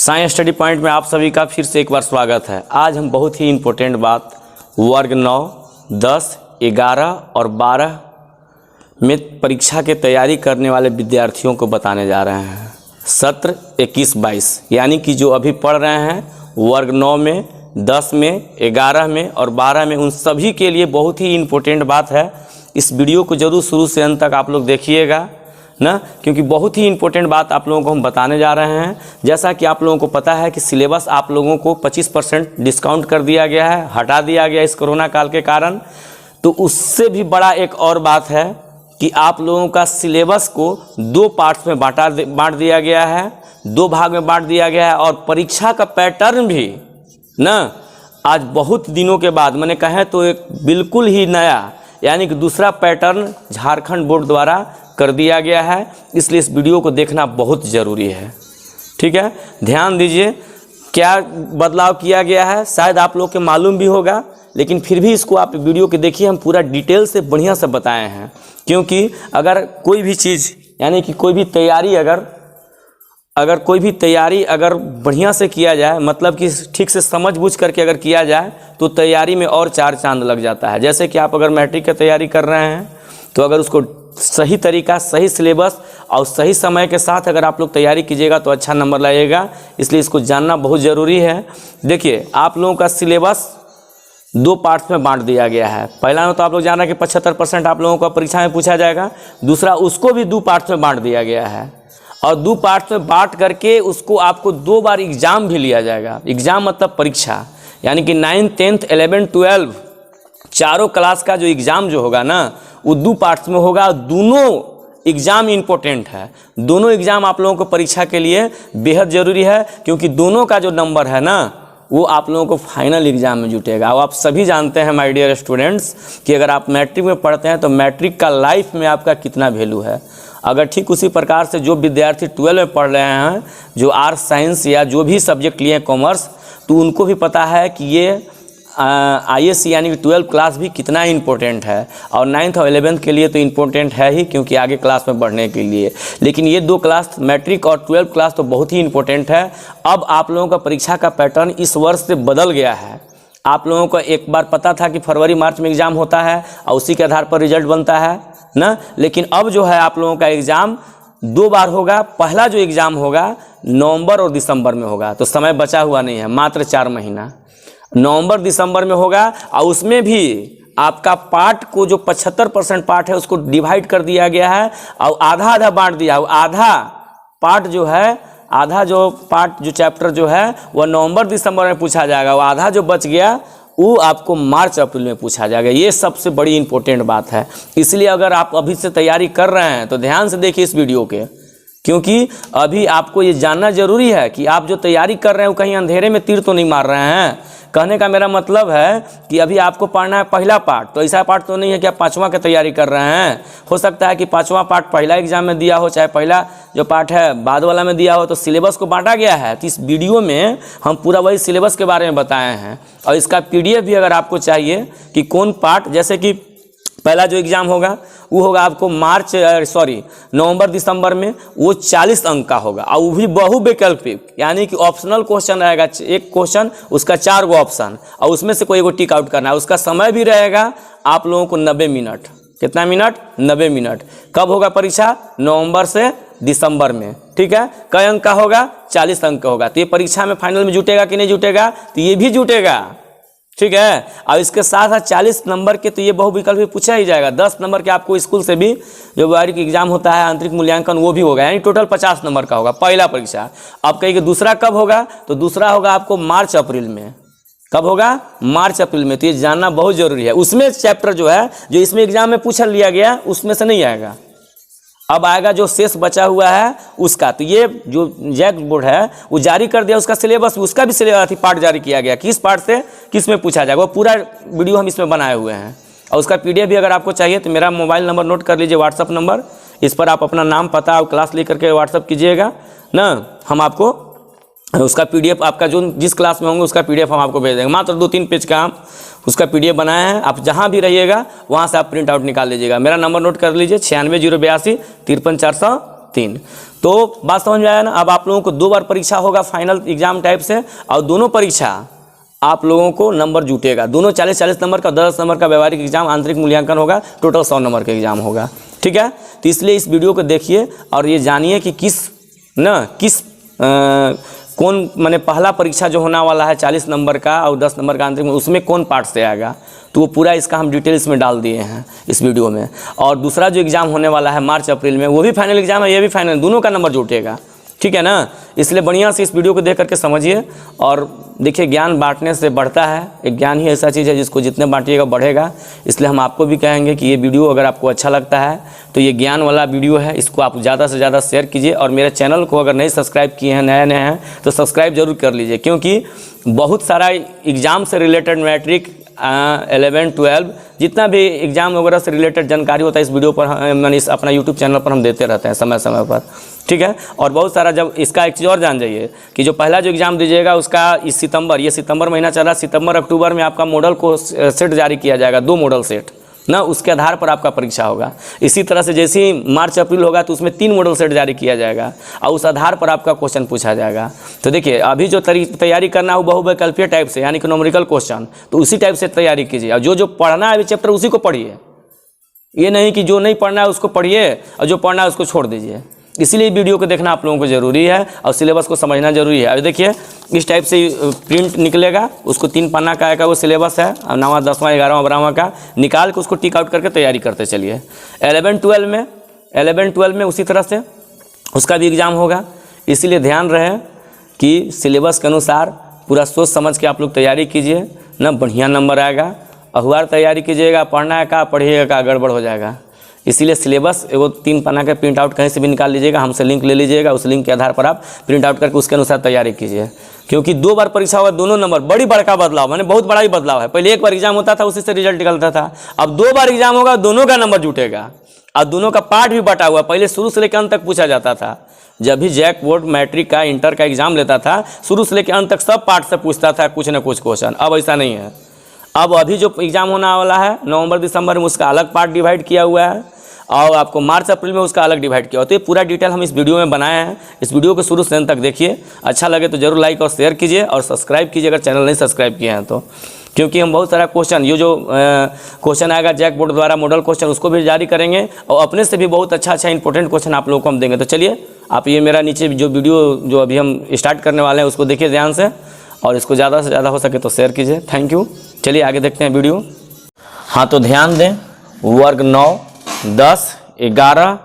Science study point में आप सभी का फिर से एक बार स्वागत है। आज हम बहुत ही इम्पोर्टेंट बात वर्ग 9, 10, 11 और 12 में परीक्षा की तैयारी करने वाले विद्यार्थियों को बताने जा रहे हैं। सत्र 21-22 यानी कि जो अभी पढ़ रहे हैं वर्ग 9 में, 10 में, 11 में और 12 में, उन सभी के लिए बहुत ही इम्पोर्टेंट बात है। इस वीडियो को जरूर शुरू से अंत तक आप लोग देखिएगा ना, क्योंकि बहुत ही इम्पोर्टेंट बात आप लोगों को हम बताने जा रहे हैं। जैसा कि आप लोगों को पता है कि सिलेबस आप लोगों को 25% डिस्काउंट कर दिया गया है, हटा दिया गया इस कोरोना काल के कारण। तो उससे भी बड़ा एक और बात है कि आप लोगों का सिलेबस को 2 पार्ट्स में बांट दिया गया है, 2 भाग में बांट दिया गया है। और परीक्षा का पैटर्न भी ना आज बहुत दिनों के बाद, मैंने कहें तो एक बिल्कुल ही नया यानी कि दूसरा पैटर्न झारखंड बोर्ड द्वारा कर दिया गया है। इसलिए इस वीडियो को देखना बहुत ज़रूरी है, ठीक है। ध्यान दीजिए क्या बदलाव किया गया है, शायद आप लोग के मालूम भी होगा, लेकिन फिर भी इसको आप वीडियो के देखिए। हम पूरा डिटेल से बढ़िया से बताए हैं, क्योंकि अगर कोई भी चीज़ यानी कि कोई भी तैयारी अगर बढ़िया से किया जाए, मतलब कि ठीक से समझ बूझ करके अगर किया जाए तो तैयारी में और 4 चांद लग जाता है। जैसे कि आप अगर मैट्रिक की तैयारी कर रहे हैं तो अगर उसको सही तरीका, सही सिलेबस और सही समय के साथ अगर आप लोग तैयारी कीजिएगा तो अच्छा नंबर लाइएगा। इसलिए इसको जानना बहुत ज़रूरी है। देखिए आप लोगों का सिलेबस 2 पार्ट्स में बांट दिया गया है। पहला में तो आप लोग जान रहे हैं कि 75% आप लोगों को परीक्षा में पूछा जाएगा। दूसरा, उसको भी 2 पार्ट्स में बांट दिया गया है और 2 पार्ट्स में बांट करके उसको आपको 2 बार एग्ज़ाम भी लिया जाएगा। एग्ज़ाम मतलब परीक्षा, यानी कि 9th, 10th, 11th, 12 चारों क्लास का जो एग्ज़ाम जो होगा ना वो 2 पार्ट्स में होगा। दोनों एग्ज़ाम इम्पोर्टेंट है, दोनों एग्ज़ाम आप लोगों को परीक्षा के लिए बेहद ज़रूरी है, क्योंकि दोनों का जो नंबर है ना वो आप लोगों को फाइनल एग्ज़ाम में जुटेगा। और आप सभी जानते हैं माय डियर स्टूडेंट्स कि अगर आप मैट्रिक में पढ़ते हैं तो मैट्रिक का लाइफ में आपका कितना वैल्यू है। अगर ठीक उसी प्रकार से जो विद्यार्थी 12 में पढ़ रहे हैं, जो आर्ट्स, साइंस या जो भी सब्जेक्ट लिए कॉमर्स, तो उनको भी पता है कि ये ISC यानी कि 12th क्लास भी कितना इम्पोर्टेंट है। और 9th और 11th के लिए तो इम्पोर्टेंट है ही, क्योंकि आगे क्लास में बढ़ने के लिए। लेकिन ये 2 क्लास मैट्रिक और 12th क्लास तो बहुत ही इम्पोर्टेंट है। अब आप लोगों का परीक्षा का पैटर्न इस वर्ष से बदल गया है। आप लोगों को एक बार पता था कि फरवरी मार्च में एग्ज़ाम होता है और उसी के आधार पर रिजल्ट बनता है ना, लेकिन अब जो है आप लोगों का एग्ज़ाम 2 बार होगा। पहला जो एग्ज़ाम होगा नवंबर और दिसंबर में होगा, तो समय बचा हुआ नहीं है, मात्र 4 महीना। नवंबर दिसंबर में होगा और उसमें भी आपका पार्ट को जो 75% पार्ट है उसको डिवाइड कर दिया गया है और आधा आधा बांट दिया। आधा पार्ट जो है, आधा जो पार्ट जो चैप्टर जो है वह नवंबर दिसंबर में पूछा जाएगा, वो आधा जो बच गया वो आपको मार्च अप्रैल में पूछा जाएगा। ये सबसे बड़ी इंपॉर्टेंट बात है। इसलिए अगर आप अभी से तैयारी कर रहे हैं तो ध्यान से देखिए इस वीडियो के, क्योंकि अभी आपको ये जानना जरूरी है कि आप जो तैयारी कर रहे हैं वो कहीं अंधेरे में तीर तो नहीं मार रहे हैं। कहने का मेरा मतलब है कि अभी आपको पढ़ना है पहला पार्ट, तो ऐसा पार्ट तो नहीं है कि आप 5वां की तैयारी कर रहे हैं। हो सकता है कि 5वां पार्ट पहला एग्जाम में दिया हो, चाहे पहला जो पार्ट है बाद वाला में दिया हो। तो सिलेबस को बांटा गया है। तो इस वीडियो में हम पूरा वही सिलेबस के बारे में बताए हैं और इसका PDF भी अगर आपको चाहिए कि कौन पार्ट, जैसे कि पहला जो एग्ज़ाम होगा वो होगा आपको नवंबर दिसंबर में, वो 40 अंक का होगा और वो भी बहुविकल्पिक, यानी कि ऑप्शनल क्वेश्चन रहेगा। एक क्वेश्चन उसका 4 गो ऑप्शन और उसमें से कोई एगो टिक आउट करना है। उसका समय भी रहेगा आप लोगों को 90 मिनट। कितना मिनट? 90 मिनट। कब होगा परीक्षा? नवंबर से दिसंबर में, ठीक है। कई अंक का होगा? 40 अंक का होगा। तो ये परीक्षा में फाइनल में जुटेगा कि नहीं जुटेगा? तो ये भी जुटेगा, ठीक है। और इसके साथ साथ 40 नंबर के तो ये बहुविकल्प भी पूछा ही जाएगा। 10 नंबर के आपको स्कूल से भी जो वार्षिक एग्जाम होता है, आंतरिक मूल्यांकन, वो भी होगा, यानी टोटल 50 नंबर का होगा पहला परीक्षा। अब कहिए कि दूसरा कब होगा? तो दूसरा होगा आपको मार्च अप्रैल में। कब होगा? मार्च अप्रैल में। तो ये जानना बहुत जरूरी है। उसमें चैप्टर जो है जो इसमें एग्जाम में पूछा लिया गया उसमें से नहीं आएगा, अब आएगा जो शेष बचा हुआ है उसका। तो ये जो जैक बोर्ड है वो जारी कर दिया, उसका सिलेबस, उसका भी सिलेबस पार्ट जारी किया गया, किस पार्ट से किस में पूछा जाएगा, वो पूरा वीडियो हम इसमें बनाए हुए हैं। और उसका PDF भी अगर आपको चाहिए तो मेरा मोबाइल नंबर नोट कर लीजिए, व्हाट्सअप नंबर, इस पर आप अपना नाम, पता और क्लास लिख करके व्हाट्सअप कीजिएगा ना। हम आपको उसका PDF आपका जो जिस क्लास में होंगे उसका PDF हम आपको भेज देंगे। मात्र 2-3 पेज का हम उसका PDF बनाया है। आप जहाँ भी रहिएगा वहाँ से आप प्रिंट आउट निकाल लीजिएगा। मेरा नंबर नोट कर लीजिए 96 082 53 400 3। तो बात समझ में आया ना। अब आप लोगों को 2 बार परीक्षा होगा फाइनल एग्जाम टाइप से, और दोनों परीक्षा आप लोगों को नंबर जुटेगा। दोनों 40-40 नंबर का, 10 नंबर का व्यवहारिक एग्जाम, आंतरिक मूल्यांकन होगा, टोटल 100 नंबर का एग्जाम होगा। ठीक है, तो इसलिए इस वीडियो को देखिए और ये जानिए कि किस कौन माने पहला परीक्षा जो होने वाला है 40 नंबर का और 10 नंबर का आंतरिक, उसमें कौन पार्ट से आएगा, तो वो पूरा इसका हम डिटेल्स में डाल दिए हैं इस वीडियो में। और दूसरा जो एग्ज़ाम होने वाला है मार्च अप्रैल में, वो भी फाइनल एग्जाम है, ये भी फाइनल, दोनों का नंबर जुटेगा। ठीक है ना, इसलिए बढ़िया से इस वीडियो को देख करके समझिए। और देखिए, ज्ञान बांटने से बढ़ता है, एक ज्ञान ही ऐसा चीज़ है जिसको जितने बांटिएगा बढ़ेगा। इसलिए हम आपको भी कहेंगे कि ये वीडियो अगर आपको अच्छा लगता है तो ये ज्ञान वाला वीडियो है, इसको आप ज़्यादा से ज़्यादा शेयर कीजिए। और मेरे चैनल को अगर नहीं सब्सक्राइब किए हैं, नए हैं, तो सब्सक्राइब जरूर कर लीजिए, क्योंकि बहुत सारा एग्ज़ाम से रिलेटेड, मैट्रिक 11, 12 जितना भी एग्ज़ाम वगैरह से रिलेटेड जानकारी होता है इस वीडियो पर, मैंने इस अपना यूट्यूब चैनल पर हम देते रहते हैं समय समय पर। ठीक है, और बहुत सारा, जब इसका एक चीज़ और जान जाइए कि जो पहला जो एग्ज़ाम दीजिएगा उसका इस सितंबर महीना चला, सितंबर अक्टूबर में आपका मॉडल को सेट जारी किया जाएगा, 2 मॉडल सेट ना, उसके आधार पर आपका परीक्षा होगा। इसी तरह से जैसे ही मार्च अप्रैल होगा तो उसमें 3 मॉडल सेट जारी किया जाएगा और उस आधार पर आपका क्वेश्चन पूछा जाएगा। तो देखिए, अभी जो तैयारी करना है वो बहुविकल्पीय टाइप से, यानी कि न्यूमेरिकल क्वेश्चन, तो उसी टाइप से तैयारी कीजिए। और जो पढ़ना है अभी चैप्टर उसी को पढ़िए, ये नहीं कि जो नहीं पढ़ना है उसको पढ़िए और जो पढ़ना है उसको छोड़ दीजिए। इसीलिए वीडियो को देखना आप लोगों को ज़रूरी है और सिलेबस को समझना ज़रूरी है। अभी देखिए, इस टाइप से प्रिंट निकलेगा, उसको 3 पन्ना का आएगा, वो सिलेबस है, 9वां 10वां 11वां 12वां का निकाल के उसको टिक आउट करके तैयारी करते चलिए। 11 12 में उसी तरह से उसका भी एग्ज़ाम होगा। इसीलिए ध्यान रहे कि सिलेबस के अनुसार पूरा सोच समझ के आप लोग तैयारी कीजिए ना, बढ़िया नंबर आएगा। अखबार तैयारी कीजिएगा, पढ़ना है का, पढ़िएगा का, गड़बड़ हो जाएगा। इसीलिए सिलेबस एगो 3 पन्ना का प्रिंट आउट कहीं से भी निकाल लीजिएगा, हमसे लिंक ले लीजिएगा, उस लिंक के आधार पर आप प्रिंट आउट करके उसके अनुसार तैयारी कीजिए। क्योंकि 2 बार परीक्षा हुआ, दोनों नंबर, बड़ा बदलाव, माने बहुत बड़ा ही बदलाव है। पहले 1 बार एग्जाम होता था, उसी से रिजल्ट निकलता था, अब 2 बार एग्जाम होगा, दोनों का नंबर जुटेगा और दोनों का पार्ट भी बटा हुआ। पहले शुरू से लेकर अंत तक पूछा जाता था। जब भी जैक बोर्ड मैट्रिक का, इंटर का एग्जाम लेता था, शुरू से लेकर अंत तक सब पार्ट से पूछता था कुछ न कुछ क्वेश्चन। अब ऐसा नहीं है। अब अभी जो एग्जाम होने वाला है नवंबर दिसंबर में, उसका अलग पार्ट डिवाइड किया हुआ है और आपको मार्च अप्रैल में उसका अलग डिवाइड किया। तो ये पूरा डिटेल हम इस वीडियो में बनाए हैं। इस वीडियो को शुरू से अंत तक देखिए, अच्छा लगे तो जरूर लाइक और शेयर कीजिए और सब्सक्राइब कीजिए अगर चैनल नहीं सब्सक्राइब किए हैं तो। क्योंकि हम बहुत सारा क्वेश्चन, ये जो क्वेश्चन आएगा जैक बोर्ड द्वारा मॉडल क्वेश्चन, उसको भी जारी करेंगे और अपने से भी बहुत अच्छा इंपॉर्टेंट क्वेश्चन आप लोगों को हम देंगे। तो चलिए, आप ये मेरा नीचे जो वीडियो जो अभी हम स्टार्ट करने वाले हैं उसको देखिए ध्यान से, और इसको ज़्यादा से ज़्यादा हो सके तो शेयर कीजिए। Thank you. चलिए आगे देखते हैं वीडियो। हाँ, तो ध्यान दें, वर्ग 9, 10, 11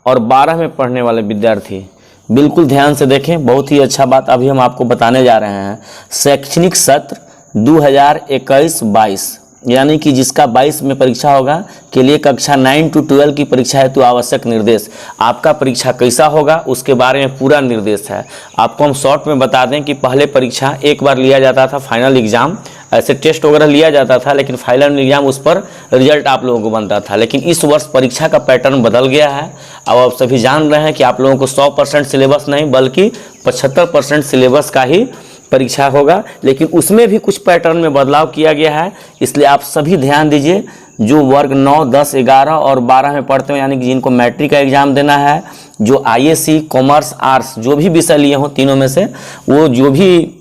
और 12 में पढ़ने वाले विद्यार्थी बिल्कुल ध्यान से देखें। बहुत ही अच्छा बात अभी हम आपको बताने जा रहे हैं। शैक्षणिक सत्र 2021-22 यानी कि जिसका 22 में परीक्षा होगा के लिए कक्षा 9 to 12 की परीक्षा है, तो आवश्यक निर्देश, आपका परीक्षा कैसा होगा उसके बारे में पूरा निर्देश है। आपको हम शॉर्ट में बता दें कि पहले परीक्षा एक बार लिया जाता था, फाइनल एग्जाम, ऐसे टेस्ट वगैरह लिया जाता था, लेकिन फाइनल एग्जाम उस पर रिजल्ट आप लोगों को बनता था। लेकिन इस वर्ष परीक्षा का पैटर्न बदल गया है। अब आप सभी जान रहे हैं कि आप लोगों को 100% सिलेबस नहीं बल्कि 75% सिलेबस का ही परीक्षा होगा, लेकिन उसमें भी कुछ पैटर्न में बदलाव किया गया है। इसलिए आप सभी ध्यान दीजिए, जो वर्ग 9, 10, 11 और 12 में पढ़ते हो, यानी कि जिनको मैट्रिक का एग्जाम देना है, जो ISC, कॉमर्स, आर्ट्स जो भी विषय लिए हों तीनों में से, वो जो भी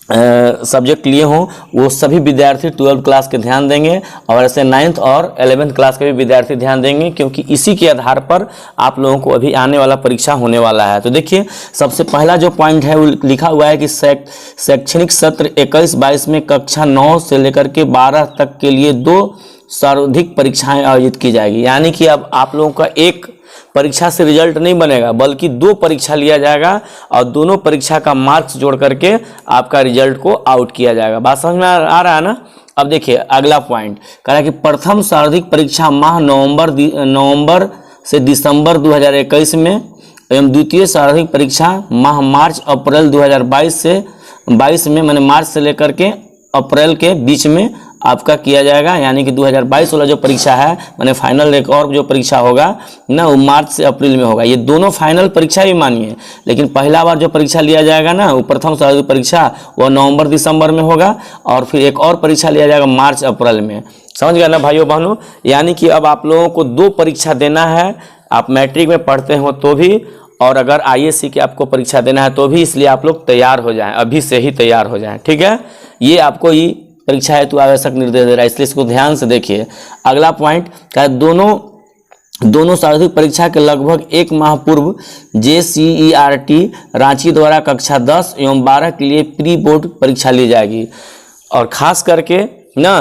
सब्जेक्ट लिए हों, वो सभी विद्यार्थी 12th क्लास के ध्यान देंगे और ऐसे 9th और 11th क्लास के भी विद्यार्थी ध्यान देंगे, क्योंकि इसी के आधार पर आप लोगों को अभी आने वाला परीक्षा होने वाला है। तो देखिए, सबसे पहला जो पॉइंट है वो लिखा हुआ है कि शैक्षणिक सत्र 21-22 में कक्षा 9 से लेकर के 12 तक के लिए 2 सर्वाधिक परीक्षाएं आयोजित की जाएगी। यानी कि अब आप लोगों का एक परीक्षा से रिजल्ट नहीं बनेगा, बल्कि 2 परीक्षा लिया जाएगा और दोनों परीक्षा का मार्क्स जोड़ करके आपका रिजल्ट को आउट किया जाएगा। बात समझ में आ रहा है ना। अब देखिए अगला पॉइंट कह रहा है कि प्रथम सर्वाधिक परीक्षा माह नवंबर से दिसंबर 2021 में एवं द्वितीय सर्वाधिक परीक्षा माह मार्च अप्रैल 2022 में, मैंने मार्च से लेकर के अप्रैल के बीच में आपका किया जाएगा। यानी कि 2022 वाला जो परीक्षा है, मैंने फाइनल एक और जो परीक्षा होगा ना, वो मार्च से अप्रैल में होगा। ये दोनों फाइनल परीक्षा ही मानिए, लेकिन पहला बार जो परीक्षा लिया जाएगा ना, वो प्रथम सर्वाधिक परीक्षा, वो नवंबर दिसंबर में होगा और फिर एक और परीक्षा लिया जाएगा मार्च अप्रैल में। समझ गए ना भाइयों बहनों। यानी कि अब आप लोगों को 2 परीक्षा देना है आप मैट्रिक में पढ़ते हो तो भी, और अगर आईएएस की आपको परीक्षा देना है तो भी, इसलिए आप लोग तैयार हो जाएं, अभी से ही तैयार हो जाएं, ठीक है। ये आपको ये परीक्षा हेतु आवश्यक निर्देश दे रहा है, इसलिए इसको ध्यान से देखिए। अगला पॉइंट का दोनों सार्वजनिक परीक्षा के लगभग 1 माह पूर्व JCERT रांची द्वारा कक्षा 10 एवं 12 के लिए प्री बोर्ड परीक्षा ली जाएगी। और ख़ास करके ना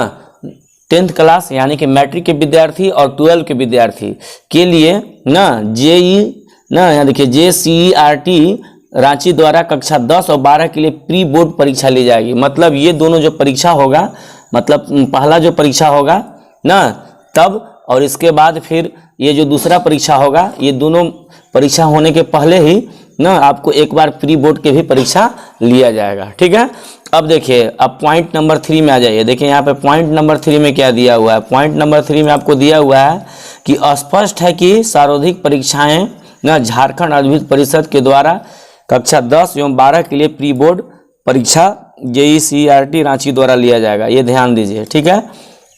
10th क्लास यानी कि मैट्रिक के विद्यार्थी और 12 के विद्यार्थी के लिए ना यहाँ देखिए JCERT रांची द्वारा कक्षा 10 और 12 के लिए प्री बोर्ड परीक्षा ली जाएगी। मतलब ये दोनों जो परीक्षा होगा, मतलब पहला जो परीक्षा होगा ना तब, और इसके बाद फिर ये जो दूसरा परीक्षा होगा, ये दोनों परीक्षा होने के पहले ही ना आपको एक बार प्री बोर्ड के भी परीक्षा लिया जाएगा, ठीक है। अब देखिए, अब पॉइंट नंबर 3 में आ जाइए। देखिए यहाँ पे पॉइंट नंबर 3 में क्या दिया हुआ है। पॉइंट नंबर 3 में आपको दिया हुआ है कि स्पष्ट है कि सार्वजनिक परीक्षाएं ना झारखंड अद्भुत परिषद के द्वारा कक्षा 10 एवं 12 के लिए प्री बोर्ड परीक्षा JCERT रांची द्वारा लिया जाएगा। ये ध्यान दीजिए, ठीक है।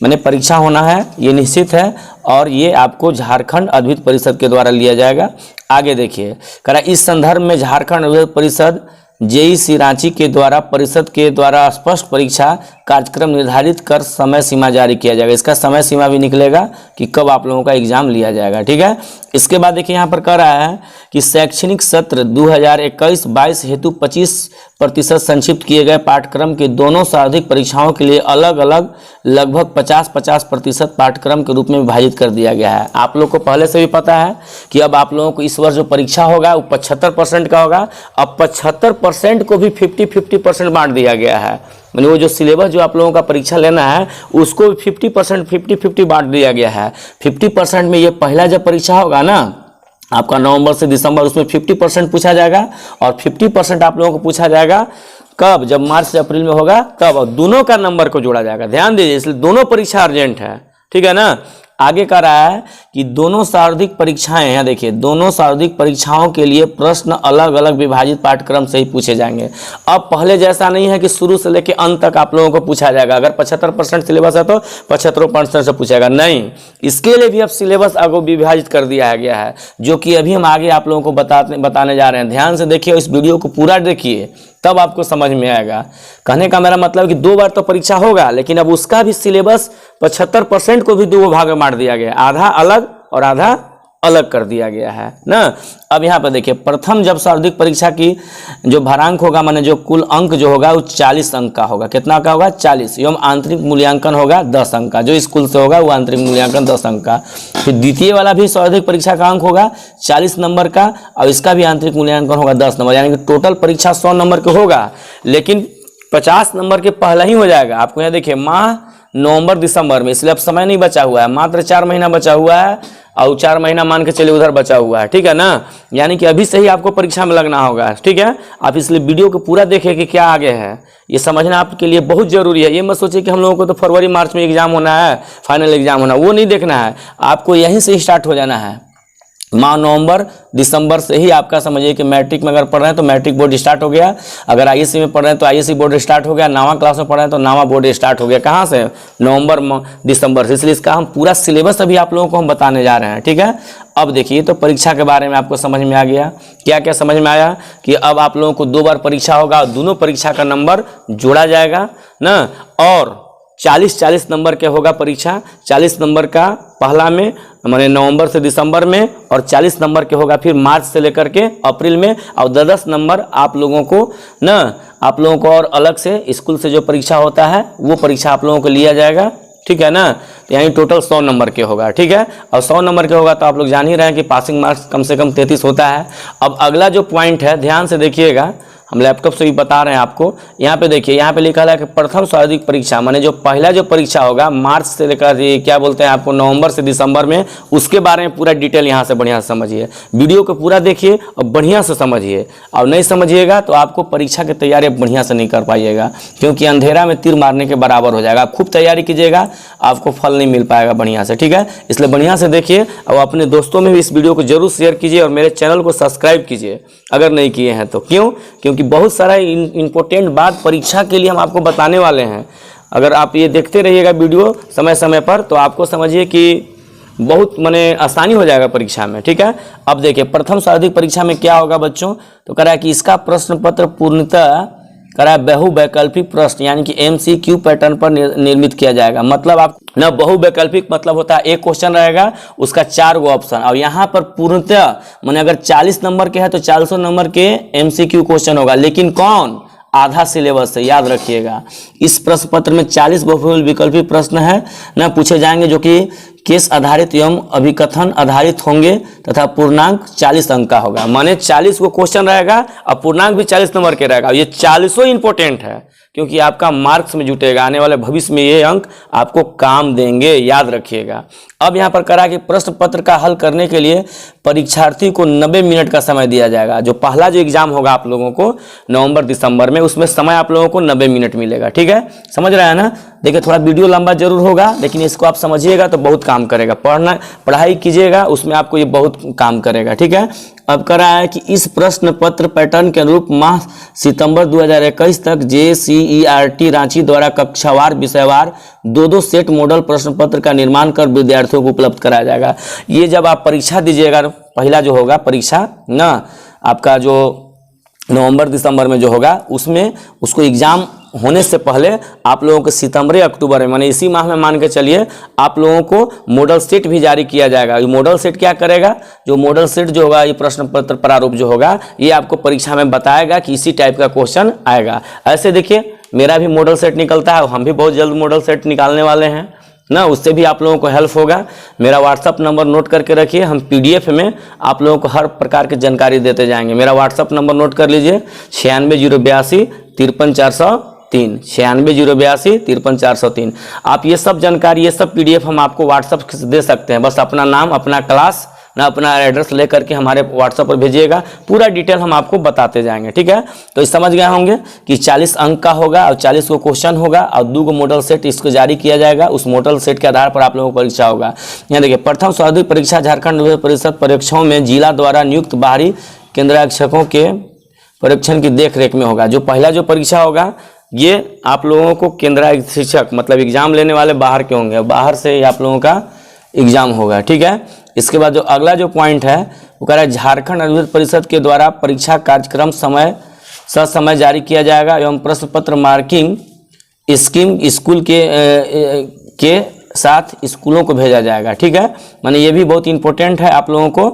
मैंने परीक्षा होना है, ये निश्चित है, और ये आपको झारखंड अद्भुत परिषद के द्वारा लिया जाएगा। आगे देखिए, करा इस संदर्भ में झारखंड अद्भुत परिषद JEC रांची के द्वारा परिषद के द्वारा स्पष्ट परीक्षा कार्यक्रम निर्धारित कर समय सीमा जारी किया जाएगा। इसका समय सीमा भी निकलेगा कि कब आप लोगों का एग्जाम लिया जाएगा, ठीक है। इसके बाद देखिए यहाँ पर कह रहा है कि शैक्षणिक सत्र 2021-22 हेतु 25% संक्षिप्त किए गए पाठ्यक्रम के दोनों सर्वाधिक परीक्षाओं के लिए अलग अलग लगभग 50-50% पाठ्यक्रम के रूप में विभाजित कर दिया गया है। आप लोग को पहले से भी पता है कि अब आप लोगों को इस वर्ष जो परीक्षा होगा वो 75% का होगा। अब 75% को भी 50-50% बांट दिया गया है। मैंने वो जो सिलेबस जो आप लोगों का परीक्षा लेना है उसको 50% 50-50 बांट दिया गया है। 50% में ये पहला जब परीक्षा होगा ना आपका नवंबर से दिसंबर, उसमें 50% पूछा जाएगा, और 50% आप लोगों को पूछा जाएगा कब, जब मार्च से अप्रैल में होगा तब, और दोनों का नंबर को जोड़ा जाएगा। ध्यान दीजिए, इसलिए दोनों परीक्षा अर्जेंट है, ठीक है ना। आगे कह रहा है कि दोनों सर्वाधिक परीक्षाएं, यहाँ देखिए, दोनों सर्वाधिक परीक्षाओं के लिए प्रश्न अलग अलग विभाजित पाठ्यक्रम से ही पूछे जाएंगे। अब पहले जैसा नहीं है कि शुरू से लेकर अंत तक आप लोगों को पूछा जाएगा। अगर 75% सिलेबस है तो 75% से पूछेगा, नहीं, इसके लिए भी अब सिलेबस आगे विभाजित कर दिया गया है, जो कि अभी हम आगे आप लोगों को बताने जा रहे हैं। ध्यान से देखिए, इस वीडियो को पूरा देखिए, तब आपको समझ में आएगा। कहने का मेरा मतलब कि 2 बार तो परीक्षा होगा, लेकिन अब उसका भी सिलेबस 75% को भी 2 भाग में बांट दिया गया, आधा अलग और आधा अलग कर दिया गया है ना। अब यहाँ पर देखिए, प्रथम जब सर्वाधिक परीक्षा की जो भारांक होगा, माने जो कुल अंक जो होगा वो 40 अंक का होगा। कितना का होगा? 40। एवं आंतरिक मूल्यांकन होगा 10 अंक का, जो स्कूल से होगा वो आंतरिक मूल्यांकन 10 अंक का। फिर द्वितीय वाला भी सर्वाधिक परीक्षा का अंक होगा 40 नंबर का, और इसका भी आंतरिक मूल्यांकन होगा 10 नंबर, यानी कि टोटल परीक्षा 100 नंबर के होगा, लेकिन 50 नंबर के पहला ही हो जाएगा। आपको यहाँ देखिए, माह नवंबर दिसंबर में, इसलिए अब समय नहीं बचा हुआ है, मात्र 4 महीना बचा हुआ है, और 4 महीना मान के चलिए उधर बचा हुआ है, ठीक है ना। यानी कि अभी से ही आपको परीक्षा में लगना होगा, ठीक है। आप इसलिए वीडियो को पूरा देखें कि क्या आगे है, ये समझना आपके लिए बहुत जरूरी है। ये मत सोचिए कि हम लोगों को तो फरवरी मार्च में एग्जाम होना है, फाइनल एग्जाम होना, वो नहीं देखना है। आपको यहीं से स्टार्ट हो जाना है। माह नवंबर दिसंबर से ही आपका समझिए कि मैट्रिक में अगर पढ़ रहे हैं तो मैट्रिक बोर्ड स्टार्ट हो गया, अगर आईएससी में पढ़ रहे हैं तो आईएससी बोर्ड स्टार्ट हो गया, नावा क्लास में पढ़ रहे हैं तो नावा बोर्ड स्टार्ट हो गया। कहाँ से? नवंबर दिसंबर से। इसलिए इसका हम पूरा सिलेबस अभी आप लोगों को हम बताने जा रहे हैं, ठीक है। अब देखिए, तो परीक्षा के बारे में आपको समझ में आ गया। क्या क्या समझ में आया कि अब आप लोगों को 2 बार परीक्षा होगा और दोनों परीक्षा का नंबर जोड़ा जाएगा ना, और 40-40 नंबर के होगा परीक्षा। 40 नंबर का पहला में माने नवंबर से दिसंबर में, और 40 नंबर के होगा फिर मार्च से लेकर के अप्रैल में, और 10 नंबर आप लोगों को और अलग से स्कूल से जो परीक्षा होता है वो परीक्षा आप लोगों को लिया जाएगा, ठीक है ना। यानी टोटल 100 नंबर के होगा, ठीक है। और 100 नंबर के होगा तो आप लोग जान ही रहे हैं कि पासिंग मार्क्स कम से कम 33 होता है। अब अगला जो पॉइंट है, ध्यान से देखिएगा, हम लैपटॉप से भी बता रहे हैं आपको। यहाँ पे देखिए, यहाँ पे लिखा है कि प्रथम सर्वाधिक परीक्षा माने जो पहला जो परीक्षा होगा मार्च से लेकर क्या बोलते हैं आपको नवंबर से दिसंबर में, उसके बारे में पूरा डिटेल यहाँ से बढ़िया से समझिए। वीडियो को पूरा देखिए और बढ़िया से समझिए, और नहीं समझिएगा तो आपको परीक्षा की तैयारी बढ़िया से नहीं कर पाइएगा, क्योंकि अंधेरा में तीर मारने के बराबर हो जाएगा। आप खूब तैयारी कीजिएगा, आपको फल नहीं मिल पाएगा बढ़िया से, ठीक है। इसलिए बढ़िया से देखिए, और अपने दोस्तों में भी इस वीडियो को जरूर शेयर कीजिए, और मेरे चैनल को सब्सक्राइब कीजिए अगर नहीं किए हैं तो। क्यों? क्योंकि बहुत सारा इंपॉर्टेंट बात परीक्षा के लिए हम आपको बताने वाले हैं। अगर आप ये देखते रहिएगा वीडियो समय समय पर, तो आपको समझिए कि बहुत माने आसानी हो जाएगा परीक्षा में। ठीक है, अब देखिए प्रथम स्वार्थिक परीक्षा में क्या होगा बच्चों, तो कह रहा है कि इसका प्रश्न पत्र पूर्णतः कह रहा है बहुवैकल्पिक प्रश्न यानी कि MCQ पैटर्न पर निर्मित किया जाएगा। मतलब आप ना, बहुवैकल्पिक मतलब होता है एक क्वेश्चन रहेगा उसका 4 गो ऑप्शन, और यहाँ पर पूर्णतः माने अगर 40 नंबर के है तो 400 नंबर के MCQ क्वेश्चन होगा, लेकिन कौन, आधा सिलेबस से, याद रखिएगा। इस प्रश्न पत्र में 40 बहुविकल्पी प्रश्न है ना पूछे जाएंगे जो कि केस आधारित एवं अभिकथन आधारित होंगे तथा पूर्णांक 40 अंक का होगा। माने 40 को क्वेश्चन रहेगा और पूर्णांक भी 40 नंबर के रहेगा। ये 40 इंपॉर्टेंट है क्योंकि आपका मार्क्स में जुटेगा, आने वाले भविष्य में ये अंक आपको काम देंगे, याद रखिएगा। अब यहाँ पर करा कि प्रश्न पत्र का हल करने के लिए परीक्षार्थी को 90 मिनट का समय दिया जाएगा। जो पहला जो एग्जाम होगा आप लोगों को नवंबर दिसंबर में, उसमें समय आप लोगों को 90 मिनट मिलेगा। ठीक है, समझ रहे हैं ना। देखिए थोड़ा वीडियो लंबा जरूर होगा, लेकिन इसको आप समझिएगा तो बहुत काम करेगा। पढ़ाई कीजिएगा, उसमें आपको ये बहुत काम करेगा। ठीक है, अब कह रहा है कि इस प्रश्न पत्र पैटर्न के अनुरूप माह सितंबर 2021 तक JCERT रांची द्वारा कक्षावार विषयवार 2-2 सेट मॉडल प्रश्न पत्र का निर्माण कर विद्यार्थियों को उपलब्ध कराया जाएगा। ये जब आप परीक्षा दीजिएगा, पहला जो होगा परीक्षा ना आपका, जो नवंबर दिसंबर में जो होगा, उसमें उसको एग्जाम होने से पहले आप लोगों को सितंबर या अक्टूबर में, माने इसी माह में मान के चलिए, आप लोगों को मॉडल सेट भी जारी किया जाएगा। ये मॉडल सेट क्या करेगा, जो मॉडल सेट जो होगा, ये प्रश्न पत्र प्रारूप जो होगा, ये आपको परीक्षा में बताएगा कि इसी टाइप का क्वेश्चन आएगा। ऐसे देखिए मेरा भी मॉडल सेट निकलता है, हम भी बहुत जल्द मॉडल सेट निकालने वाले हैं ना, उससे भी आप लोगों को हेल्प होगा। मेरा व्हाट्सअप नंबर नोट करके रखिए, हम PDF में आप लोगों को हर प्रकार की जानकारी देते जाएंगे। मेरा व्हाट्सअप नंबर नोट कर लीजिए, 96 082 53 403, 96 082 53 403। आप ये सब जानकारी, ये सब PDF हम आपको व्हाट्सअप से दे सकते हैं। बस अपना नाम, अपना क्लास ना, अपना एड्रेस ले करके हमारे व्हाट्सएप पर भेजिएगा, पूरा डिटेल हम आपको बताते जाएंगे। ठीक है, तो समझ गए होंगे कि 40 अंक का होगा और 40 को क्वेश्चन होगा और 2 मॉडल सेट इसको जारी किया जाएगा। उस मॉडल सेट के आधार पर आप लोगों को परीक्षा होगा। यहाँ देखिए प्रथम स्वार्थिक परीक्षा झारखंड विधान परिषद परीक्षाओं में जिला द्वारा नियुक्त बाहरी केंद्राक्षकों के परीक्षण की देखरेख में होगा। जो पहला जो परीक्षा होगा, ये आप लोगों को केंद्रीय शिक्षक मतलब एग्जाम लेने वाले बाहर के होंगे, बाहर से आप लोगों का एग्जाम होगा। ठीक है, इसके बाद जो अगला जो पॉइंट है वो कह रहा है झारखंड विधान परिषद के द्वारा परीक्षा कार्यक्रम ससमय जारी किया जाएगा एवं प्रश्न पत्र मार्किंग स्कीम स्कूल के साथ स्कूलों को भेजा जाएगा। ठीक है, माने ये भी बहुत इंपॉर्टेंट है, आप लोगों को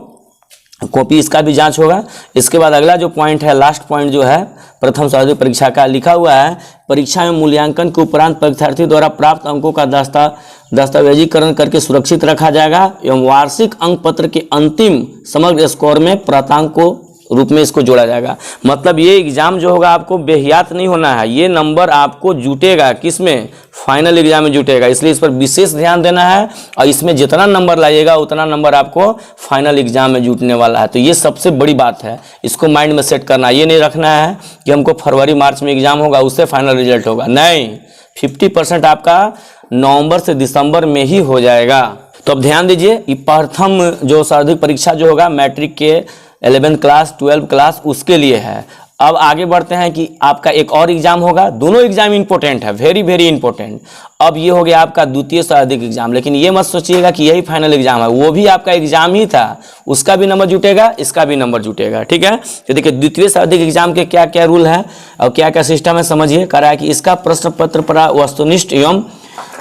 कॉपी इसका भी जांच होगा। इसके बाद अगला जो पॉइंट है, लास्ट पॉइंट जो है प्रथम स्वार्थिक परीक्षा का, लिखा हुआ है परीक्षा में मूल्यांकन के उपरांत परीक्षार्थी द्वारा प्राप्त अंकों का दस्तावेजीकरण करके सुरक्षित रखा जाएगा एवं वार्षिक अंक पत्र के अंतिम समग्र स्कोर में प्राप्तांक को रूप में इसको जोड़ा जाएगा। मतलब ये एग्जाम जो होगा आपको बेहियात नहीं होना है, ये नंबर आपको जुटेगा किसमें, फाइनल एग्जाम में जुटेगा। इसलिए इस पर विशेष ध्यान देना है और इसमें जितना नंबर लाइएगा उतना नंबर आपको फाइनल एग्जाम में जुटने वाला है। तो ये सबसे बड़ी बात है, इसको माइंड में सेट करना। ये नहीं रखना है कि हमको फरवरी मार्च में एग्जाम होगा उससे फाइनल रिजल्ट होगा, नहीं, 50% आपका नवंबर से दिसंबर में ही हो जाएगा। तो अब ध्यान दीजिए, ये प्रथम जो स्वार्थिक परीक्षा जो होगा मैट्रिक के 11th क्लास 12th क्लास उसके लिए है। अब आगे बढ़ते हैं कि आपका एक और एग्जाम होगा, दोनों एग्जाम इंपॉर्टेंट है, वेरी वेरी इंपॉर्टेंट। अब ये हो गया आपका द्वितीय स्वार्थिक एग्जाम, लेकिन ये मत सोचिएगा कि यही फाइनल एग्जाम है, वो भी आपका एग्जाम ही था, उसका भी नंबर जुटेगा, इसका भी नंबर जुटेगा। ठीक है, तो देखिए द्वितीय स्वार्थिक एग्जाम के क्या क्या रूल है और क्या क्या सिस्टम है समझिए। कह रहा है कि इसका प्रश्न पत्र पर वस्तुनिष्ठ एवं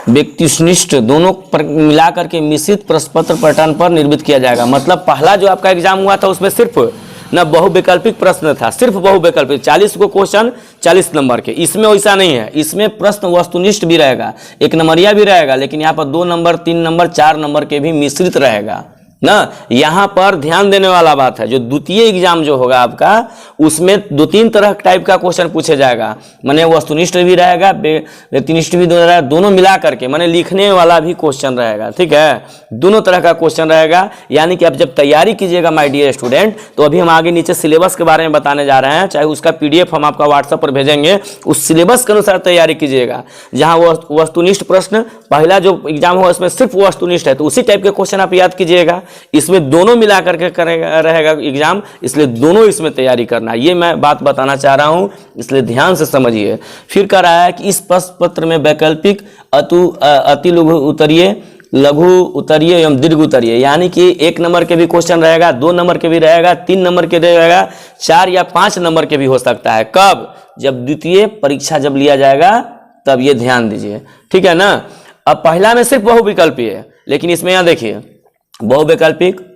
व्यक्तिनिष्ठ दोनों पर मिला करके मिश्रित प्रश्न पत्र पैटर्न पर निर्मित किया जाएगा। मतलब पहला जो आपका एग्जाम हुआ था उसमें सिर्फ न बहुविकल्पिक प्रश्न था, सिर्फ बहुविकल्पिक 40 को क्वेश्चन 40 नंबर के। इसमें वैसा नहीं है, इसमें प्रश्न वस्तुनिष्ठ भी रहेगा, 1 नंबरिया भी रहेगा, लेकिन यहाँ पर 2 नंबर 3 नंबर 4 नंबर के भी मिश्रित रहेगा ना। यहाँ पर ध्यान देने वाला बात है, जो द्वितीय एग्जाम जो होगा आपका उसमें 2-3 तरह टाइप का क्वेश्चन पूछे जाएगा। माने वस्तुनिष्ठ भी रहेगा, व्यक्तिनिष्ठ भी रहेगा, दोनों मिला करके माने लिखने वाला भी क्वेश्चन रहेगा। ठीक है, दोनों तरह का क्वेश्चन रहेगा। यानी कि आप जब तैयारी कीजिएगा माय डियर स्टूडेंट, तो अभी हम आगे नीचे सिलेबस के बारे में बताने जा रहे हैं, चाहे उसका PDF हम आपका व्हाट्सएप पर भेजेंगे, उस सिलेबस के अनुसार तैयारी कीजिएगा। जहाँ वस्तुनिष्ठ प्रश्न पहला जो एग्जाम होगा उसमें सिर्फ वस्तुनिष्ठ है, तो उसी टाइप के क्वेश्चन आप याद कीजिएगा। इसमें दोनों मिला करके रहेगा एग्जाम, इसलिए दोनों इसमें तैयारी करना, ये मैं बात बताना चाह रहा हूं, इसलिए ध्यान से समझिए। फिर कह रहा है कि इस प्रश्न पत्र में वैकल्पिक अति लघु उत्तरीय लघु उत्तरीय एवं दीर्घ उत्तरीय, यानी कि 1 नंबर के भी क्वेश्चन रहेगा, 2 नंबर के भी रहेगा, 3 नंबर के रहेगा, 4 या 5 नंबर के भी हो सकता है। कब? जब द्वितीय परीक्षा जब लिया जाएगा तब ये ध्यान दीजिए, ठीक है ना। अब पहला में सिर्फ बहुविकल्पीय है, लेकिन इसमें यहाँ देखिए बहुविकल्पिक,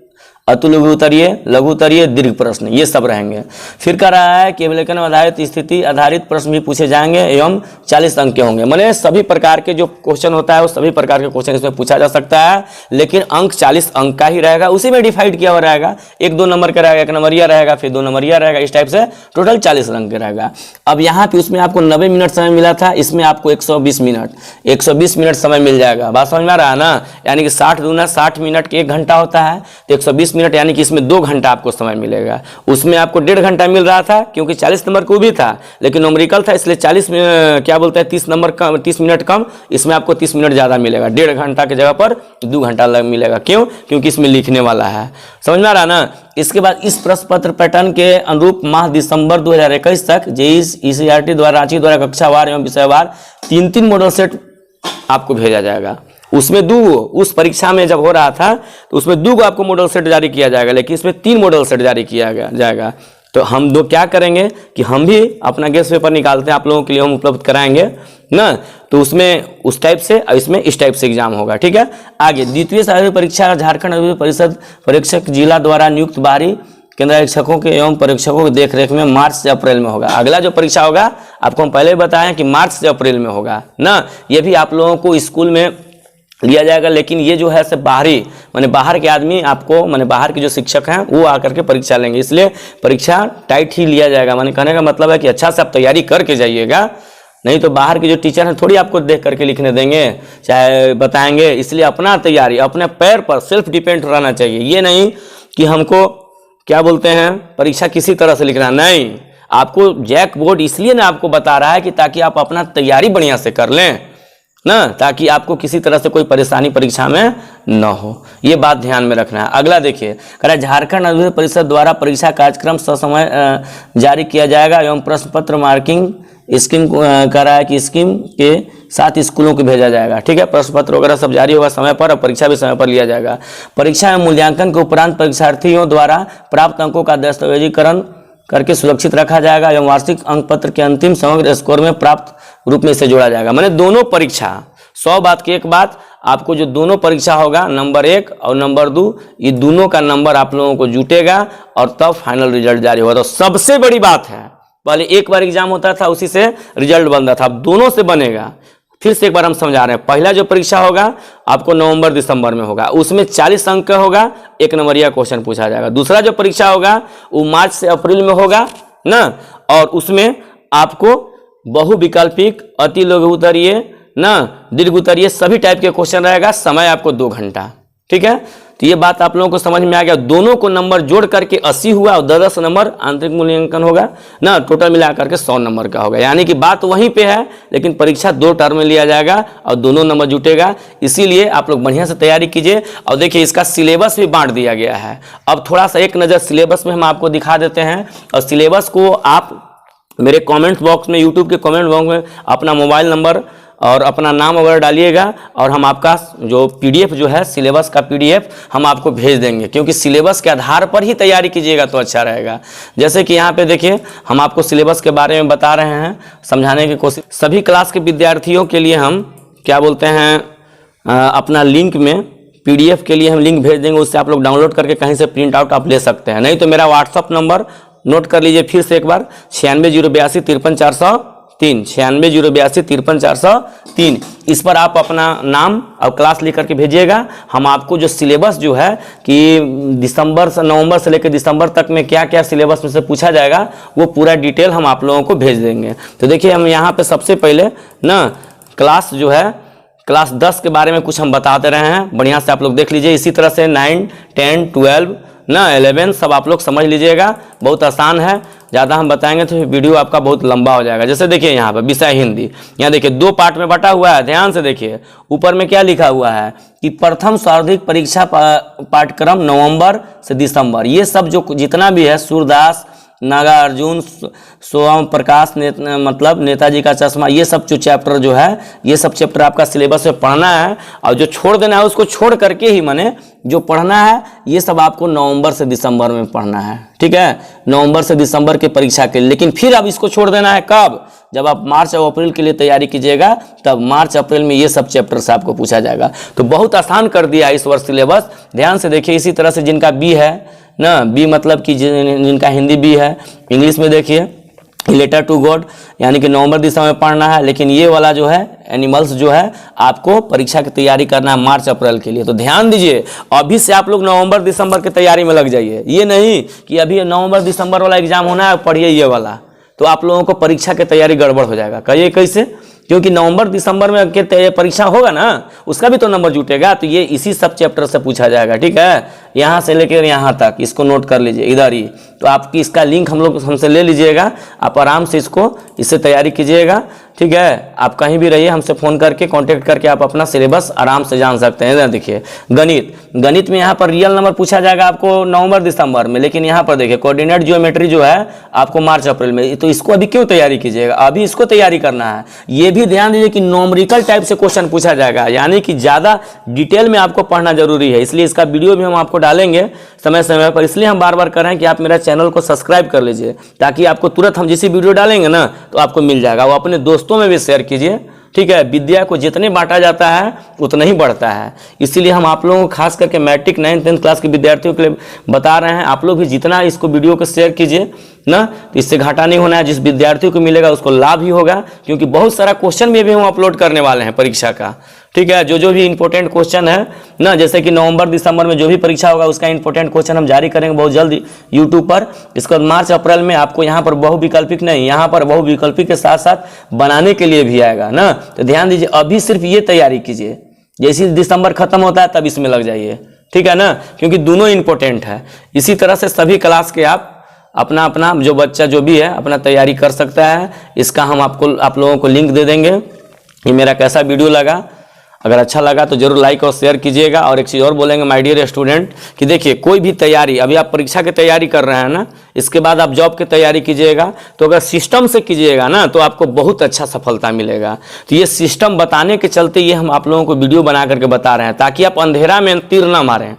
अतु लघु उत्तरीय, लघु उत्तरीय, दीर्घ प्रश्न, ये सब रहेंगे। फिर कह रहा है कि अवलोकन आधारित स्थिति आधारित प्रश्न भी पूछे जाएंगे एवं 40 अंक के होंगे। माने सभी प्रकार के जो क्वेश्चन होता है वो सभी प्रकार के क्वेश्चन इसमें पूछा जा सकता है, लेकिन अंक 40 अंक का ही रहेगा, उसी में डिवाइड किया हुआ रहेगा। 1-2 नंबर का रहेगा, 1 नंबरिया रहेगा, फिर 2 नंबरिया रहेगा, इस टाइप से टोटल 40 अंक का रहेगा। अब यहाँ पे उसमें आपको 90 मिनट समय मिला था, इसमें आपको 120 मिनट समय मिल जाएगा। बात समझ में आ रहा है ना, यानी कि 60 दूना 60 मिनट के 1 घंटा होता है, तो 120 मिनट यानी कि इसमें 2 घंटा आपको समय मिलेगा। उसमें आपको 1.5 घंटा मिल रहा था क्योंकि 40 नंबर को भी था, लेकिन न्यूमेरिकल था इसलिए 40 क्या बोलते हैं 30 नंबर कम, 30 मिनट कम, इसमें आपको 30 मिनट ज़्यादा मिलेगा। 1.5 घंटा की जगह पर 2 घंटा मिलेगा। क्यों? क्योंकि इसमें लिखने वाला है। समझ में आ रहा ना। इसके बाद इस प्रश्न पत्र पैटर्न के अनुरूप माह दिसंबर 2021 तक JEE द्वारा रांची द्वारा कक्षावार एवं विषयवार 3-3 मॉडल सेट आपको भेजा जाएगा। उसमें 2 उस परीक्षा में जब हो रहा था तो उसमें 2 आपको मॉडल सेट जारी किया जाएगा, लेकिन इसमें 3 मॉडल सेट जारी किया जाएगा। तो हम 2 क्या करेंगे कि हम भी अपना गेस्ट पेपर निकालते हैं, आप लोगों के लिए हम उपलब्ध कराएंगे ना। तो उसमें उस टाइप से और इसमें इस टाइप से एग्जाम होगा, ठीक है। आगे द्वितीय शारीरिक परीक्षा झारखंड अभिवृद्धि परिषद परीक्षक जिला द्वारा नियुक्त बाहरी केंद्रीक्षकों के एवं परीक्षकों की देखरेख में मार्च से अप्रैल में होगा। अगला जो परीक्षा होगा आपको हम पहले ही बताएं कि मार्च से अप्रैल में होगा ना। ये भी आप लोगों को स्कूल में लिया जाएगा, लेकिन ये जो है सब बाहरी माने बाहर के आदमी आपको माने बाहर के जो शिक्षक हैं वो आकर के परीक्षा लेंगे, इसलिए परीक्षा टाइट ही लिया जाएगा। माने कहने का मतलब है कि अच्छा से आप तैयारी करके जाइएगा, नहीं तो बाहर के जो टीचर हैं थोड़ी आपको देख करके लिखने देंगे चाहे बताएंगे। इसलिए अपना तैयारी अपने पैर पर सेल्फ डिपेंड रहना चाहिए। ये नहीं कि हमको क्या बोलते हैं परीक्षा किसी तरह से लिखना, नहीं। आपको जैक बोर्ड इसलिए ना आपको बता रहा है कि ताकि आप अपना तैयारी बढ़िया से कर लें ना, ताकि आपको किसी तरह से कोई परेशानी परीक्षा में न हो। ये बात ध्यान में रखना है। अगला देखिए, कह रहा है झारखंड अभिवृद्धि परिषद द्वारा परीक्षा कार्यक्रम ससमय जारी किया जाएगा एवं प्रश्न पत्र मार्किंग स्कीम कह रहा है कि स्कीम के साथ स्कूलों को भेजा जाएगा, ठीक है। प्रश्न पत्र वगैरह सब जारी होगा समय पर और परीक्षा भी समय पर लिया जाएगा। परीक्षा में मूल्यांकन के उपरांत परीक्षार्थियों द्वारा प्राप्त अंकों का दस्तावेजीकरण करके सुरक्षित रखा जाएगा एवं वार्षिक अंक पत्र के अंतिम समग्र स्कोर में प्राप्त रूप में इसे जोड़ा जाएगा। माने दोनों परीक्षा 100 बात की एक बात, आपको जो दोनों परीक्षा होगा नंबर 1 और नंबर 2 ये दोनों का नंबर आप लोगों को जुटेगा और तब फाइनल रिजल्ट जारी होगा। तो सबसे बड़ी बात है, पहले एक बार एग्जाम होता था उसी से रिजल्ट बनता था, अब दोनों से बनेगा। फिर से एक बार हम समझा रहे हैं, पहला जो परीक्षा होगा आपको नवंबर दिसंबर में होगा, उसमें 40 अंक का होगा, 1 नंबरिया क्वेश्चन पूछा जाएगा। दूसरा जो परीक्षा होगा वो मार्च से अप्रैल में होगा ना, और उसमें आपको बहुविकल्पिक, अति लघु उत्तरीय ना, दीर्घ उत्तरीय सभी टाइप के क्वेश्चन रहेगा। समय आपको 2 घंटा, ठीक है। तो ये बात आप लोगों को समझ में आ गया। दोनों को नंबर जोड़ करके 80 हुआ और 10 नंबर आंतरिक मूल्यांकन होगा ना, टोटल मिला करके 100 नंबर का होगा। यानी कि बात वहीं पे है, लेकिन परीक्षा 2 टर्म में लिया जाएगा और दोनों नंबर जुटेगा। इसीलिए आप लोग बढ़िया से तैयारी कीजिए। और देखिए इसका सिलेबस भी बांट दिया गया है। अब थोड़ा सा एक नज़र सिलेबस में हम आपको दिखा देते हैं, और सिलेबस को आप मेरे कमेंट बॉक्स में, यूट्यूब के कमेंट बॉक्स में अपना मोबाइल नंबर और अपना नाम वगैरह डालिएगा, और हम आपका जो PDF जो है सिलेबस का PDF हम आपको भेज देंगे, क्योंकि सिलेबस के आधार पर ही तैयारी कीजिएगा तो अच्छा रहेगा। जैसे कि यहाँ पे देखिए हम आपको सिलेबस के बारे में बता रहे हैं, समझाने की कोशिश। सभी क्लास के विद्यार्थियों के लिए हम क्या बोलते हैं अपना लिंक में PDF के लिए हम लिंक भेज देंगे, उससे आप लोग डाउनलोड करके कहीं से प्रिंट आउट आप ले सकते हैं। नहीं तो मेरा व्हाट्सअप नंबर नोट कर लीजिए फिर से एक बार, 9608233403, 9608233403। इस पर आप अपना नाम और क्लास लिख करके भेजिएगा। हम आपको जो सिलेबस जो है कि दिसंबर से नवंबर से लेकर दिसंबर तक में क्या क्या सिलेबस में से पूछा जाएगा वो पूरा डिटेल हम आप लोगों को भेज देंगे। तो देखिए हम यहाँ पे सबसे पहले ना क्लास जो है क्लास 10 के बारे में कुछ हम बताते रहे हैं, बढ़िया से आप लोग देख लीजिए। इसी तरह से 9, 10, 12 ना 11 सब आप लोग समझ लीजिएगा, बहुत आसान है। ज़्यादा हम बताएंगे तो वीडियो आपका बहुत लंबा हो जाएगा। जैसे देखिए यहाँ पर विषय हिंदी, यहाँ देखिए 2 पार्ट में बटा हुआ है। ध्यान से देखिए ऊपर में क्या लिखा हुआ है कि प्रथम सर्वाधिक परीक्षा पाठ्यक्रम नवंबर से दिसंबर, ये सब जो जितना भी है सूरदास नागार्जुन, सोम प्रकाश, मतलब नेताजी का चश्मा, ये सब जो चैप्टर जो है, ये सब चैप्टर आपका सिलेबस में पढ़ना है। और जो छोड़ देना है उसको छोड़ करके ही, माने जो पढ़ना है ये सब आपको नवंबर से दिसंबर में पढ़ना है, ठीक है, नवंबर से दिसंबर के परीक्षा के लिए। लेकिन फिर अब इसको छोड़ देना है कब? जब आप मार्च और अप्रैल के लिए तैयारी कीजिएगा, तब मार्च अप्रैल में ये सब चैप्टर से आपको पूछा जाएगा। तो बहुत आसान कर दिया इस वर्ष सिलेबस, ध्यान से देखिए। इसी तरह से जिनका बी है ना, बी मतलब कि जिनका हिंदी बी है, इंग्लिश में देखिए लेटर टू गॉड, यानी कि नवंबर दिसंबर में पढ़ना है। लेकिन ये वाला जो है एनिमल्स जो है आपको परीक्षा की तैयारी करना है मार्च अप्रैल के लिए। तो ध्यान दीजिए, अभी से आप लोग नवंबर दिसंबर की तैयारी में लग जाइए। ये नहीं कि अभी नवंबर दिसंबर वाला एग्जाम होना है पढ़िए ये वाला, तो आप लोगों को परीक्षा की तैयारी गड़बड़ हो जाएगा। कहिए कैसे? क्योंकि नवंबर दिसंबर में के परीक्षा होगा ना, उसका भी तो नंबर जुटेगा। तो ये इसी सब चैप्टर से पूछा जाएगा, ठीक है, यहाँ से लेकर यहाँ तक, इसको नोट कर लीजिए इधर ही। तो आपकी इसका लिंक हमसे ले लीजिएगा, आप आराम से इससे तैयारी कीजिएगा, ठीक है। आप कहीं भी रहिए, हमसे फ़ोन करके कांटेक्ट करके आप अपना सिलेबस आराम से जान सकते हैं। देखिए गणित में यहाँ पर रियल नंबर पूछा जाएगा आपको नवंबर दिसंबर में, लेकिन यहाँ पर देखिए कोऑर्डिनेट ज्योमेट्री जो है आपको मार्च अप्रैल में। तो इसको अभी क्यों तैयारी कीजिएगा, अभी इसको तैयारी करना है। ये भी ध्यान दीजिए कि नॉमरिकल टाइप से क्वेश्चन पूछा जाएगा, यानी कि ज़्यादा डिटेल में आपको पढ़ना जरूरी है। इसलिए इसका वीडियो भी हम आपको डालेंगे समय समय पर। इसलिए हम बार बार कर रहे हैं कि आप मेरा चैनल को सब्सक्राइब कर लीजिए, ताकि आपको तुरंत हम जैसी वीडियो डालेंगे ना तो आपको मिल जाएगा। वो अपने दोस्तों में भी शेयर कीजिए, ठीक है। विद्या को जितने बांटा जाता है उतना ही बढ़ता है। इसीलिए हम आप लोगों को खास करके मैट्रिक 9th 10th क्लास के विद्यार्थियों के लिए बता रहे हैं। आप लोग भी जितना इसको वीडियो को शेयर कीजिए ना, तो इससे घाटा नहीं होना है। जिस विद्यार्थी को मिलेगा उसको लाभ ही होगा, क्योंकि बहुत सारा क्वेश्चन में भी हम अपलोड करने वाले हैं परीक्षा का, ठीक है। जो भी इंपॉर्टेंट क्वेश्चन है ना, जैसे कि नवंबर दिसंबर में जो भी परीक्षा होगा उसका इंपॉर्टेंट क्वेश्चन हम जारी करेंगे बहुत जल्द यूट्यूब पर। इसके बाद मार्च अप्रैल में आपको यहाँ पर बहुविकल्पिक नहीं, यहाँ पर बहुविकल्पिक के साथ साथ बनाने के लिए भी आएगा ना। तो ध्यान दीजिए, अभी सिर्फ ये तैयारी कीजिए, जैसे दिसंबर खत्म होता है तब इसमें लग जाइए, ठीक है ना, क्योंकि दोनों इंपॉर्टेंट है। इसी तरह से सभी क्लास के आप अपना अपना जो बच्चा जो भी है अपना तैयारी कर सकता है। इसका हम आप लोगों को लिंक दे देंगे। ये मेरा कैसा वीडियो लगा, अगर अच्छा लगा तो जरूर लाइक और शेयर कीजिएगा। और एक चीज़ और बोलेंगे माय डियर स्टूडेंट कि देखिए, कोई भी तैयारी, अभी आप परीक्षा की तैयारी कर रहे हैं ना, इसके बाद आप जॉब की तैयारी कीजिएगा, तो अगर सिस्टम से कीजिएगा ना तो आपको बहुत अच्छा सफलता मिलेगा। तो ये सिस्टम बताने के चलते ये हम आप लोगों को वीडियो बना करके बता रहे हैं, ताकि आप अंधेरा में तीर ना मारें।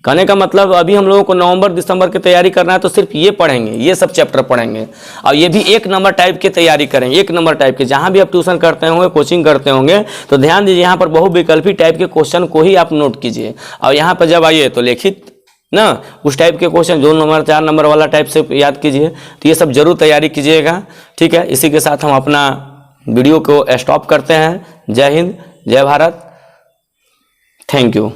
कहने का मतलब अभी हम लोगों को नवंबर दिसंबर की तैयारी करना है तो सिर्फ ये पढ़ेंगे, ये सब चैप्टर पढ़ेंगे, और ये भी 1 नंबर टाइप की तैयारी करेंगे। 1 नंबर टाइप के, जहाँ भी आप ट्यूशन करते होंगे, कोचिंग करते होंगे, तो ध्यान दीजिए यहाँ पर बहुविकल्पी टाइप के क्वेश्चन को ही आप नोट कीजिए। और यहाँ पर जब आइए तो लिखित ना उस टाइप के क्वेश्चन 2 नंबर 4 नंबर वाला टाइप से याद कीजिए। तो ये सब जरूर तैयारी कीजिएगा, ठीक है। इसी के साथ हम अपना वीडियो को स्टॉप करते हैं। जय हिंद, जय भारत, थैंक यू।